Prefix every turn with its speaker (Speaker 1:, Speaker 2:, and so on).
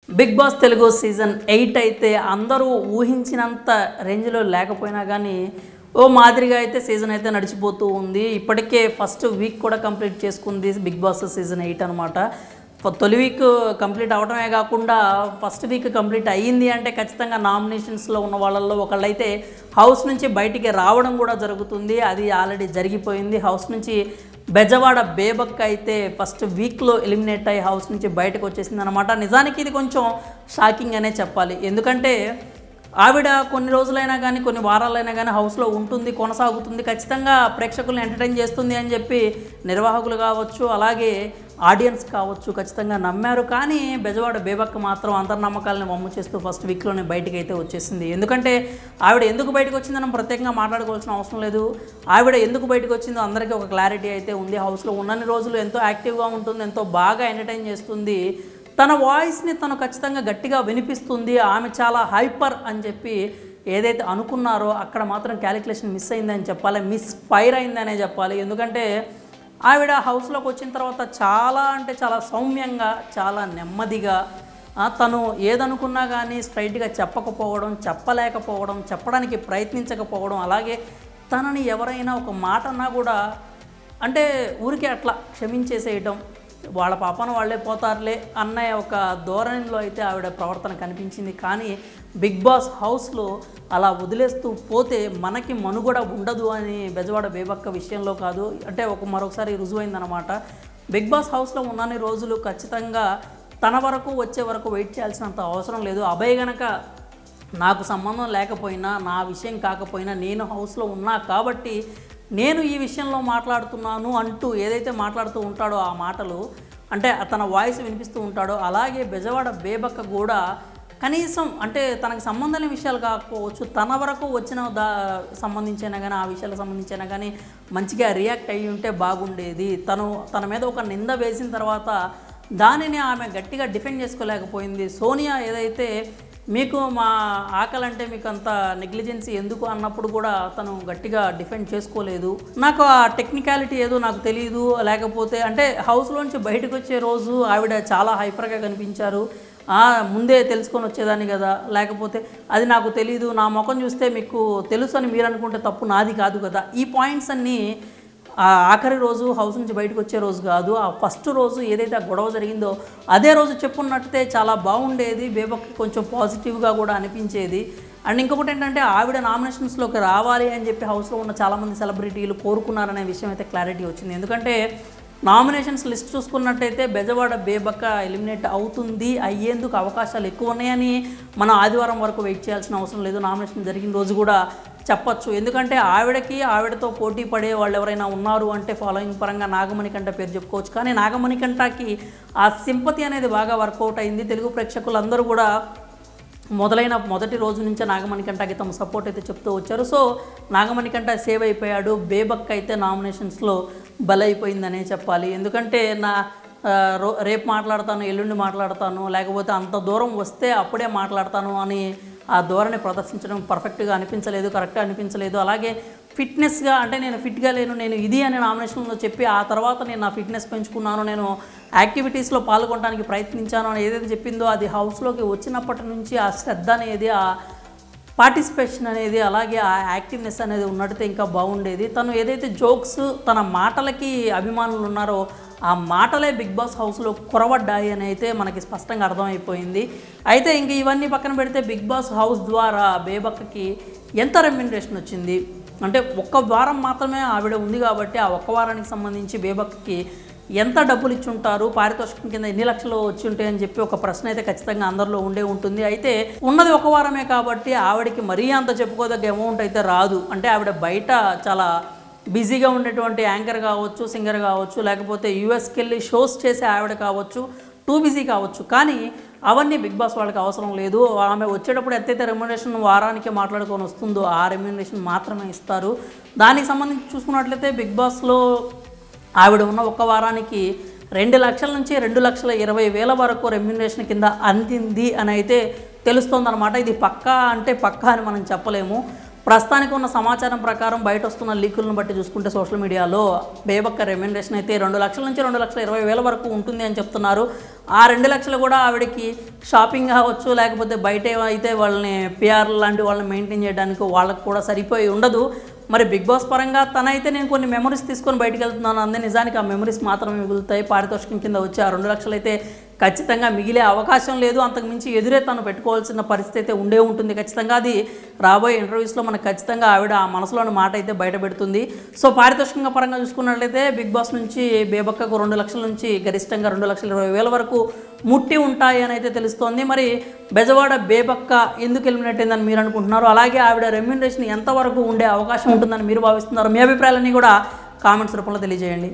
Speaker 1: Big boss Telugu season 8 అయితే అందరూ ఊహించినంత రేంజ్లో లేకపోయినా కానీ ఓ మాదిరిగా అయితే సీజన్ అయితే నడిచిపోతూ ఉంది. ఇప్పటికే ఫస్ట్ వీక్ కూడా కంప్లీట్ చేసుకుంది బిగ్ బాస్ సీజన్ 8 అనమాట. తొలి వీక్ కంప్లీట్ అవడమే కాకుండా ఫస్ట్ వీక్ కంప్లీట్ అయ్యింది అంటే ఖచ్చితంగా నామినేషన్స్లో ఉన్న వాళ్ళల్లో ఒకళ్ళైతే హౌస్ నుంచి బయటికి రావడం కూడా జరుగుతుంది. అది ఆల్రెడీ జరిగిపోయింది. హౌస్ నుంచి బెజవాడ బేబక్ అయితే ఫస్ట్ వీక్లో ఎలిమినేట్ అయ్యి హౌస్ నుంచి బయటకు వచ్చేసింది అనమాట. నిజానికి ఇది కొంచెం షాకింగ్ అనే చెప్పాలి. ఎందుకంటే ఆవిడ కొన్ని రోజులైనా కానీ కొన్ని వారాలైనా కానీ హౌస్లో ఉంటుంది, కొనసాగుతుంది, ఖచ్చితంగా ప్రేక్షకులను ఎంటర్టైన్ చేస్తుంది అని చెప్పి నిర్వాహకులు కావచ్చు, అలాగే ఆడియన్స్ కావచ్చు ఖచ్చితంగా నమ్మారు. కానీ బెజవాడ బేబక్ మాత్రం అంతర్నమ్మకాలను వమ్ము చేస్తూ ఫస్ట్ వీక్లోనే బయటకు అయితే వచ్చేసింది. ఎందుకంటే ఆవిడ ఎందుకు బయటకు వచ్చిందని ప్రత్యేకంగా మాట్లాడుకోవాల్సిన అవసరం లేదు. ఆవిడ ఎందుకు బయటకు వచ్చిందో అందరికీ ఒక క్లారిటీ అయితే ఉంది. హౌస్లో ఉన్నన్ని రోజులు ఎంతో యాక్టివ్గా ఉంటుంది, ఎంతో బాగా ఎంటర్టైన్ చేస్తుంది, తన వాయిస్ని తను ఖచ్చితంగా గట్టిగా వినిపిస్తుంది, ఆమె చాలా హైపర్ అని చెప్పి ఏదైతే అనుకున్నారో అక్కడ మాత్రం క్యాలిక్యులేషన్ మిస్ అయిందని చెప్పాలి, మిస్ ఫైర్ అయిందనే చెప్పాలి. ఎందుకంటే ఆవిడ హౌస్లోకి వచ్చిన తర్వాత చాలా అంటే చాలా సౌమ్యంగా, చాలా నెమ్మదిగా, తను ఏదనుకున్నా కానీ స్ట్రైట్గా చెప్పకపోవడం, చెప్పలేకపోవడం, చెప్పడానికి ప్రయత్నించకపోవడం, అలాగే తనని ఎవరైనా ఒక మాట అన్నా కూడా అంటే ఊరికే అట్లా క్షమించేసేయటం, వాళ్ళ పాపను వాళ్ళే పోతారులే అన్న ఒక ధోరణిలో అయితే ఆవిడ ప్రవర్తన కనిపించింది. కానీ బిగ్ బాస్ హౌస్లో అలా వదిలేస్తూ పోతే మనకి మనుగడ ఉండదు అని బెజవాడ బేబక్క విషయంలో కాదు అంటే మరొకసారి రుజువైందనమాట. బిగ్ బాస్ హౌస్లో ఉన్నన్ని రోజులు ఖచ్చితంగా తన వరకు వచ్చే వరకు వెయిట్ చేయాల్సినంత అవసరం లేదు. అభయ్ గనక నాకు సంబంధం లేకపోయినా, నా విషయం కాకపోయినా, నేను హౌస్లో ఉన్నా కాబట్టి నేను ఈ విషయంలో మాట్లాడుతున్నాను అంటూ ఏదైతే మాట్లాడుతూ ఉంటాడో ఆ మాటలు అంటే తన వాయిస్ వినిపిస్తూ ఉంటాడో, అలాగే బెజవాడ బేబక్క కూడా కనీసం అంటే తనకు సంబంధం లేని విషయాలు కాకపోవచ్చు, తన వరకు వచ్చిన సంబంధించైనా కానీ ఆ విషయాలకు సంబంధించైనా కానీ మంచిగా రియాక్ట్ అయ్యి ఉంటే బాగుండేది. తన మీద ఒక నింద వేసిన తర్వాత దానిని ఆమె గట్టిగా డిఫెండ్ చేసుకోలేకపోయింది. సోనియా ఏదైతే మీకు మా ఆకలి అంటే మీకు అంత నెగ్లిజెన్సీ ఎందుకు అన్నప్పుడు కూడా తను గట్టిగా డిఫెండ్ చేసుకోలేదు. నాకు ఆ టెక్నికాలిటీ ఏదో నాకు తెలియదు, లేకపోతే అంటే హౌస్లోంచి బయటకు వచ్చే రోజు ఆవిడ చాలా హైపర్గా కనిపించారు, ముందే తెలుసుకొని వచ్చేదాన్ని కదా, లేకపోతే అది నాకు తెలీదు, నా ముఖం చూస్తే మీకు తెలుసు అని మీరు అనుకుంటే తప్పు నాది కాదు కదా, ఈ పాయింట్స్ అన్నీ ఆఖరి రోజు హౌస్ నుంచి బయటకు వచ్చే రోజు కాదు, ఆ ఫస్ట్ రోజు ఏదైతే ఆ గొడవ జరిగిందో అదే రోజు చెప్పున్నట్టే చాలా బాగుండేది. బేబక్కి కొంచెం పాజిటివ్గా కూడా అనిపించేది. అండ్ ఇంకొకటి ఏంటంటే ఆవిడ నామినేషన్స్లోకి రావాలి అని చెప్పి హౌస్లో ఉన్న చాలామంది సెలబ్రిటీలు కోరుకున్నారనే విషయం అయితే క్లారిటీ వచ్చింది. ఎందుకంటే నామినేషన్స్ లిస్ట్ చూసుకున్నట్టయితే బెజవాడ బేబక్క ఎలిమినేట్ అవుతుంది, అయ్యేందుకు అవకాశాలు ఎక్కువ ఉన్నాయని మనం ఆదివారం వరకు వెయిట్ చేయాల్సిన అవసరం లేదు. నామినేషన్ జరిగిన రోజు కూడా చెప్పచ్చు. ఎందుకంటే ఆవిడతో పోటీ పడే వాళ్ళు ఎవరైనా ఉన్నారు అంటే ఫాలోయింగ్ పరంగా నాగమణికంఠ పేరు చెప్పుకోవచ్చు. కానీ నాగమణికంఠకి ఆ సింపతి అనేది బాగా వర్కౌట్ అయింది. తెలుగు ప్రేక్షకులందరూ కూడా మొదటి రోజు నుంచే నాగమణికంఠకి తమ సపోర్ట్ అయితే చెప్తూ వచ్చారు. సో నాగమణికంఠ సేవ్ అయిపోయాడు, బేబక్ అయితే నామినేషన్స్లో బలైపోయిందనే చెప్పాలి. ఎందుకంటే రేపు మాట్లాడతాను, ఎల్లుండి మాట్లాడతాను, లేకపోతే అంత దూరం వస్తే అప్పుడే మాట్లాడతాను అని ఆ ధోరణి ప్రదర్శించడం పర్ఫెక్ట్గా అనిపించలేదు, కరెక్ట్గా అనిపించలేదు. అలాగే ఫిట్నెస్గా అంటే నేను ఫిట్గా లేను, నేను ఇది అని నామినేషన్లో చెప్పి ఆ తర్వాత నేను నా ఫిట్నెస్ పెంచుకున్నాను, నేను యాక్టివిటీస్లో పాల్గొనడానికి ప్రయత్నించాను అని ఏదైతే చెప్పిందో అది హౌస్లోకి వచ్చినప్పటి నుంచి ఆ శ్రద్ధ అనేది, ఆ పార్టిసిపేషన్ అనేది, అలాగే ఆ యాక్టివ్నెస్ అనేది ఉన్నట్టయితే ఇంకా బాగుండేది. తను ఏదైతే జోక్స్ తన మాటలకి అభిమానులు ఉన్నారో ఆ మాటలే బిగ్ బాస్ హౌస్లో కొరవడ్డాయి అని అయితే మనకి స్పష్టంగా అర్థమైపోయింది. అయితే ఇంక ఇవన్నీ పక్కన పెడితే బిగ్ బాస్ హౌస్ ద్వారా బేబక్కకి ఎంత రెమ్యునరేషన్ వచ్చింది అంటే ఒక్క వారం మాత్రమే ఆవిడ ఉంది కాబట్టి ఆ ఒక్క వారానికి సంబంధించి బేబక్కకి ఎంత డబ్బులు ఇచ్చి ఉంటారు, పారితోషికం కింద ఎన్ని లక్షలు వచ్చి ఉంటాయి అని చెప్పి ఒక ప్రశ్న అయితే ఖచ్చితంగా అందరిలో ఉంటుంది. అయితే ఉన్నది ఒక వారమే కాబట్టి ఆవిడకి మరీ అంత చెప్పుకోదగ్గ అమౌంట్ అయితే రాదు. అంటే ఆవిడ బయట చాలా బిజీగా ఉండేటువంటి యాంకర్ కావచ్చు, సింగర్ కావచ్చు, లేకపోతే యూఎస్కి వెళ్ళి షోస్ చేసే ఆవిడ కావచ్చు, టూ బిజీ కావచ్చు. కానీ అవన్నీ బిగ్ బాస్ వాళ్ళకి అవసరం లేదు. ఆమె వచ్చేటప్పుడు ఎంతైతే రెమ్యునరేషన్ వారానికి మాట్లాడుకొని వస్తుందో ఆ రెమ్యునరేషన్ మాత్రమే ఇస్తారు. దానికి సంబంధించి చూసుకున్నట్లయితే బిగ్ బాస్లో ఆవిడ ఉన్న ఒక్క వారానికి 2 లక్షల నుంచి 2,20,000 వరకు రెమ్యునరేషన్ కింద అందింది అని అయితే తెలుస్తోందనమాట. ఇది పక్కా అంటే పక్కా అని మనం చెప్పలేము. ప్రస్తుతానికి ఉన్న సమాచారం ప్రకారం బయట వస్తున్న లీకులను బట్టి చూసుకుంటే సోషల్ మీడియాలో బేబక్క రెమ్యునరేషన్ అయితే 2 లక్షల నుంచి 2,20,000 వరకు ఉంటుంది అని చెప్తున్నారు. ఆ 2 లక్షలు కూడా ఆవిడకి షాపింగ్ కావచ్చు, లేకపోతే బయట అయితే వాళ్ళని పిఆర్ లాంటి వాళ్ళని మెయింటైన్ చేయడానికి వాళ్ళకు కూడా సరిపోయి ఉండదు. మరి బిగ్ బాస్ పరంగా తనైతే నేను కొన్ని మెమరీస్ తీసుకొని బయటకు వెళ్తున్నాను అందే, నిజానికి ఆ మెమరీస్ మాత్రమే మిగులుతాయి. పారితోషికం కింద వచ్చే ఆ 2 లక్షలు అయితే ఖచ్చితంగా మిగిలే అవకాశం లేదు. అంతకుమించి ఎదురే తను పెట్టుకోవాల్సిన పరిస్థితి అయితే ఉండే ఉంటుంది ఖచ్చితంగా. అది రాబోయే ఇంటర్వ్యూస్లో మనకు ఖచ్చితంగా ఆవిడ ఆ మనసులోని మాట అయితే బయట పెడుతుంది. సో పారితోషికంగా పరంగా చూసుకున్నట్లయితే బిగ్ బాస్ నుంచి బేబక్కకు 2 లక్షల నుంచి గరిష్టంగా 2,20,000 వరకు ముట్టి ఉంటాయి అని అయితే తెలుస్తోంది. మరి బెజవాడ బేబక్క ఎందుకు ఎలిమినేట్ అయిందని మీరు అనుకుంటున్నారు? అలాగే ఆవిడ రెమ్యునరేషన్ ఎంతవరకు ఉండే అవకాశం ఉంటుందని మీరు భావిస్తున్నారు? మీ అభిప్రాయాలన్నీ కూడా కామెంట్స్ రూపంలో తెలియజేయండి.